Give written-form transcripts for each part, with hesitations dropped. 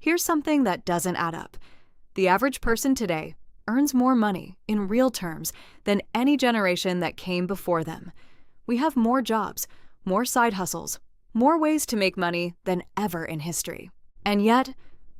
Here's something that doesn't add up. The average person today earns more money, in real terms, than any generation that came before them. We have more jobs, more side hustles, more ways to make money than ever in history. And yet,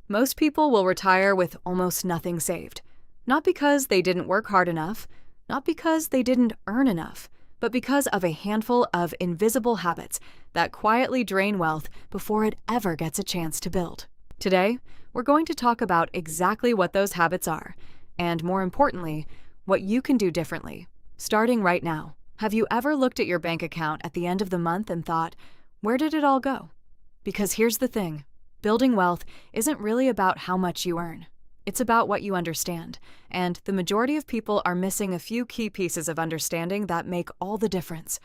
most people will retire with almost nothing saved. Not because they didn't work hard enough, not because they didn't earn enough, but because of a handful of invisible habits that quietly drain wealth before it ever gets a chance to build. Today, we're going to talk about exactly what those habits are, and more importantly, what you can do differently, starting right now. Have you ever looked at your bank account at the end of the month and thought, where did it all go? Because here's the thing, building wealth isn't really about how much you earn. It's about what you understand, and the majority of people are missing a few key pieces of understanding that make all the difference.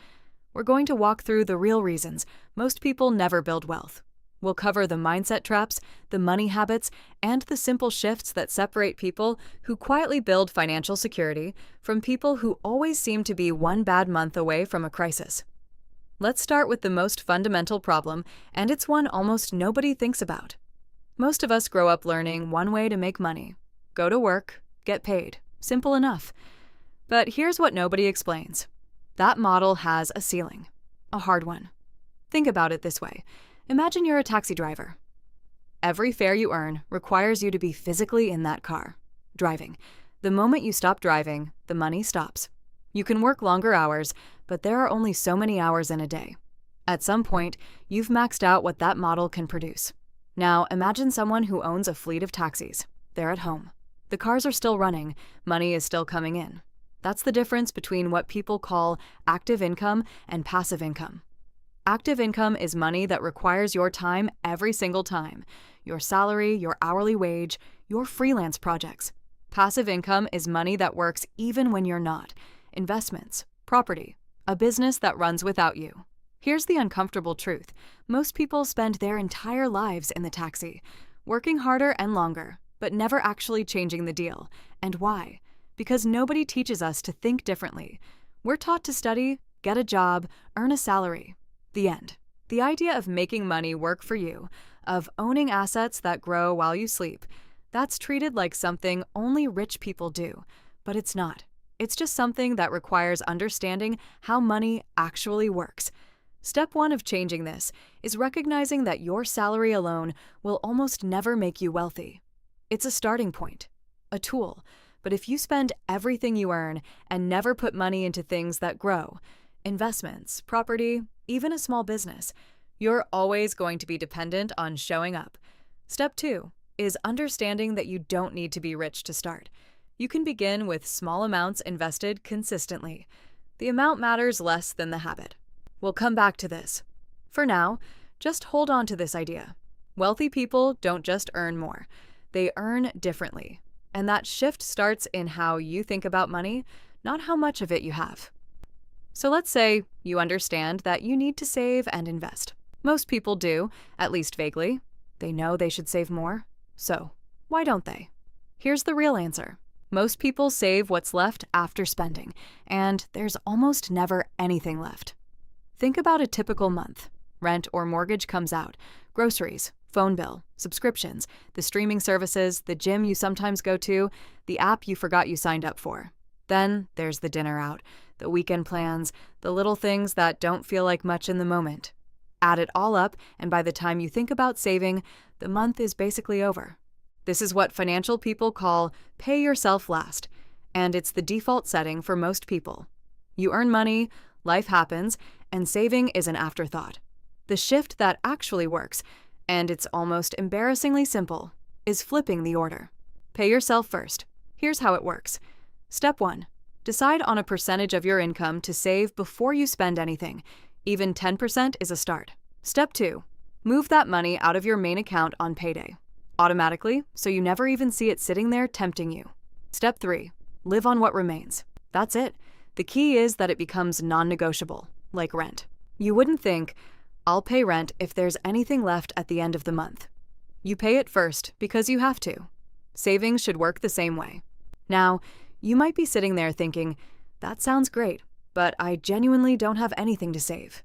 We're going to walk through the real reasons most people never build wealth. We'll cover the mindset traps, the money habits, and the simple shifts that separate people who quietly build financial security from people who always seem to be one bad month away from a crisis. Let's start with the most fundamental problem, and it's one almost nobody thinks about. Most of us grow up learning one way to make money. Go to work, get paid. Simple enough. But here's what nobody explains. That model has a ceiling. A hard one. Think about it this way. Imagine you're a taxi driver. Every fare you earn requires you to be physically in that car, driving. The moment you stop driving, the money stops. You can work longer hours, but there are only so many hours in a day. At some point, you've maxed out what that model can produce. Now, imagine someone who owns a fleet of taxis. They're at home. The cars are still running, money is still coming in. That's the difference between what people call active income and passive income. Active income is money that requires your time every single time. Your salary, your hourly wage, your freelance projects. Passive income is money that works even when you're not. Investments, property, a business that runs without you. Here's the uncomfortable truth. Most people spend their entire lives in the taxi, working harder and longer, but never actually changing the deal. And why? Because nobody teaches us to think differently. We're taught to study, get a job, earn a salary. The end. The idea of making money work for you, of owning assets that grow while you sleep, that's treated like something only rich people do. But it's not. It's just something that requires understanding how money actually works. Step one of changing this is recognizing that your salary alone will almost never make you wealthy. It's a starting point, a tool, but if you spend everything you earn and never put money into things that grow, investments, property, even a small business, you're always going to be dependent on showing up. Step two is understanding that you don't need to be rich to start. You can begin with small amounts invested consistently. The amount matters less than the habit. We'll come back to this. For now, just hold on to this idea. Wealthy people don't just earn more. They earn differently. And that shift starts in how you think about money, not how much of it you have. So let's say you understand that you need to save and invest. Most people do, at least vaguely. They know they should save more. So, why don't they? Here's the real answer. Most people save what's left after spending, and there's almost never anything left. Think about a typical month. Rent or mortgage comes out, groceries, phone bill, subscriptions, the streaming services, the gym you sometimes go to, the app you forgot you signed up for. Then there's the dinner out, the weekend plans, the little things that don't feel like much in the moment. Add it all up, and by the time you think about saving, the month is basically over. This is what financial people call pay yourself last, and it's the default setting for most people. You earn money, life happens, and saving is an afterthought. The shift that actually works, and it's almost embarrassingly simple, is flipping the order. Pay yourself first. Here's how it works. Step 1. Decide on a percentage of your income to save before you spend anything. Even 10% is a start. Step 2. Move that money out of your main account on payday, automatically, so you never even see it sitting there tempting you. Step 3. Live on what remains. That's it. The key is that it becomes non-negotiable, like rent. You wouldn't think, I'll pay rent if there's anything left at the end of the month. You pay it first because you have to. Savings should work the same way. Now, you might be sitting there thinking, that sounds great, but I genuinely don't have anything to save.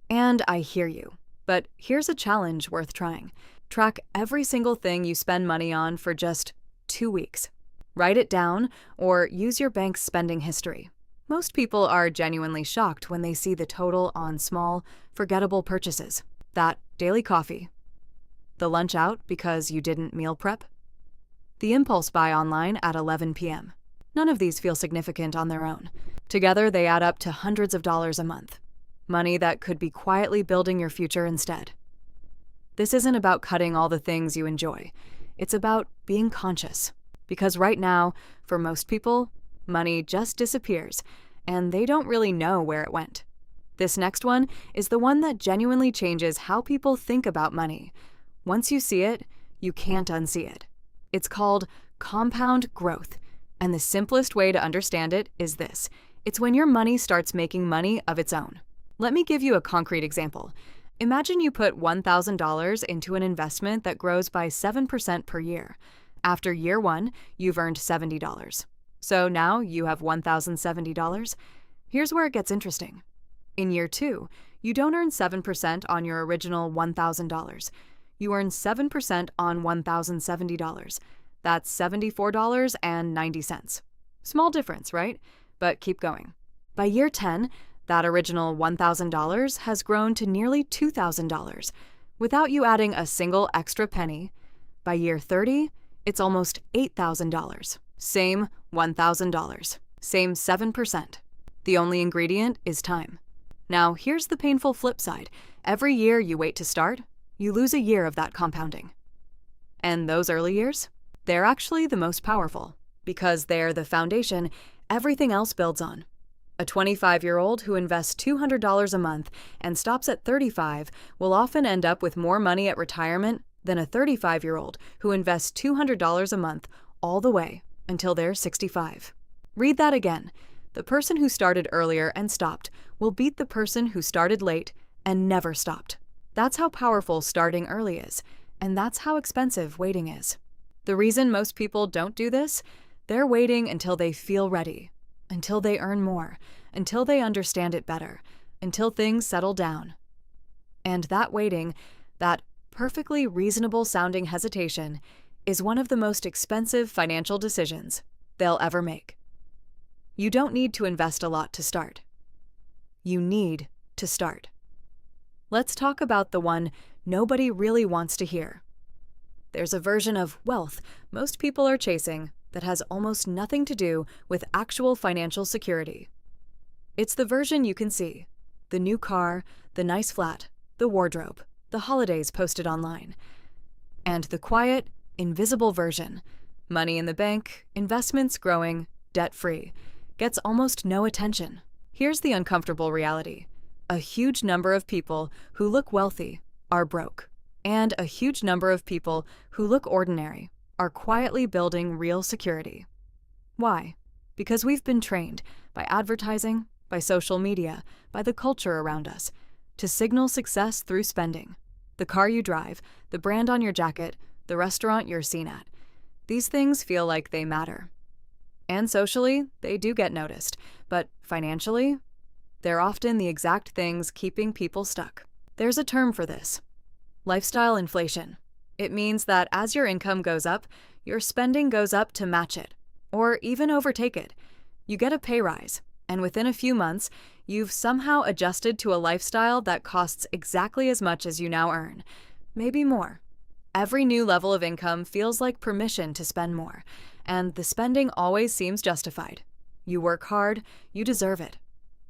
And I hear you. But here's a challenge worth trying. Track every single thing you spend money on for just 2 weeks. Write it down or use your bank's spending history. Most people are genuinely shocked when they see the total on small, forgettable purchases. That daily coffee, the lunch out because you didn't meal prep, the impulse buy online at 11 p.m. None of these feel significant on their own. Together, they add up to hundreds of dollars a month. Money that could be quietly building your future instead. This isn't about cutting all the things you enjoy. It's about being conscious. Because right now, for most people, money just disappears, and they don't really know where it went. This next one is the one that genuinely changes how people think about money. Once you see it, you can't unsee it. It's called compound growth, and the simplest way to understand it is this. It's when your money starts making money of its own. Let me give you a concrete example. Imagine you put $1,000 into an investment that grows by 7% per year. After year 1, you've earned $70. So now you have $1,070. Here's where it gets interesting. In year 2, you don't earn 7% on your original $1,000. You earn 7% on $1,070. That's $74.90. Small difference, right? But keep going. By year 10, that original $1,000 has grown to nearly $2,000 without you adding a single extra penny. By year 30, it's almost $8,000. Same $1,000. Same 7%. The only ingredient is time. Now, here's the painful flip side. Every year you wait to start, you lose a year of that compounding. And those early years? They're actually the most powerful because they're the foundation everything else builds on. A 25-year-old who invests $200 a month and stops at 35 will often end up with more money at retirement than a 35-year-old who invests $200 a month all the way until they're 65. Read that again. The person who started earlier and stopped will beat the person who started late and never stopped. That's how powerful starting early is, and that's how expensive waiting is. The reason most people don't do this? They're waiting until they feel ready, until they earn more, until they understand it better, until things settle down. And that waiting, that perfectly reasonable sounding hesitation, is one of the most expensive financial decisions they'll ever make. You don't need to invest a lot to start. You need to start. Let's talk about the one nobody really wants to hear. There's a version of wealth most people are chasing that has almost nothing to do with actual financial security. It's the version you can see: the new car, the nice flat, the wardrobe, the holidays posted online. And the quiet, invisible version: money in the bank, investments growing, debt-free, gets almost no attention. Here's the uncomfortable reality. A huge number of people who look wealthy are broke. And a huge number of people who look ordinary are quietly building real security. Why? Because we've been trained by advertising, by social media, by the culture around us, to signal success through spending. The car you drive, the brand on your jacket, the restaurant you're seen at. These things feel like they matter. And socially, they do get noticed, but financially, they're often the exact things keeping people stuck. There's a term for this: lifestyle inflation. It means that as your income goes up, your spending goes up to match it, or even overtake it. You get a pay rise, and within a few months, you've somehow adjusted to a lifestyle that costs exactly as much as you now earn, maybe more. Every new level of income feels like permission to spend more, and the spending always seems justified. You work hard, you deserve it.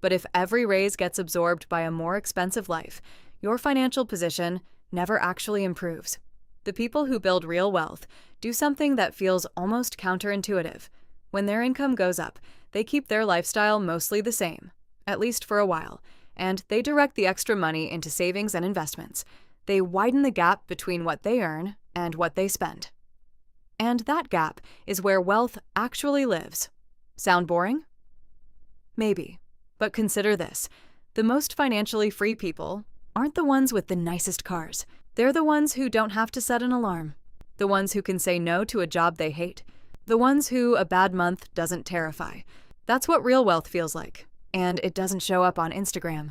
But if every raise gets absorbed by a more expensive life, your financial position never actually improves. The people who build real wealth do something that feels almost counterintuitive. When their income goes up, they keep their lifestyle mostly the same, at least for a while, and they direct the extra money into savings and investments. They widen the gap between what they earn and what they spend. And that gap is where wealth actually lives. Sound boring? Maybe. But consider this: the most financially free people aren't the ones with the nicest cars. They're the ones who don't have to set an alarm. The ones who can say no to a job they hate. The ones who a bad month doesn't terrify. That's what real wealth feels like. And it doesn't show up on Instagram.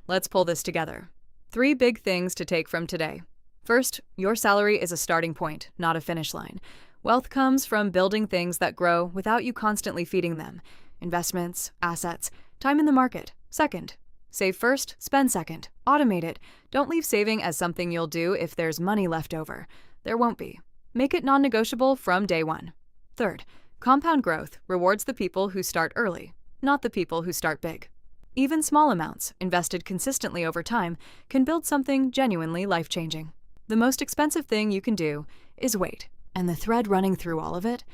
Let's pull this together. 3 big things to take from today. First, your salary is a starting point, not a finish line. Wealth comes from building things that grow without you constantly feeding them. Investments, assets, time in the market. Second, save first, spend second. Automate it. Don't leave saving as something you'll do if there's money left over. There won't be. Make it non-negotiable from day one. Third, compound growth rewards the people who start early, not the people who start big. Even small amounts, invested consistently over time, can build something genuinely life-changing. The most expensive thing you can do is wait. And the thread running through all of it?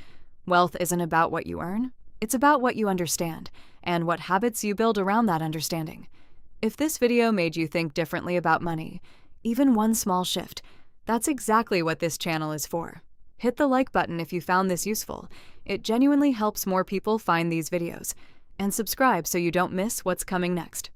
Wealth isn't about what you earn. It's about what you understand and what habits you build around that understanding. If this video made you think differently about money, even one small shift, that's exactly what this channel is for. Hit the like button if you found this useful. It genuinely helps more people find these videos. And subscribe so you don't miss what's coming next.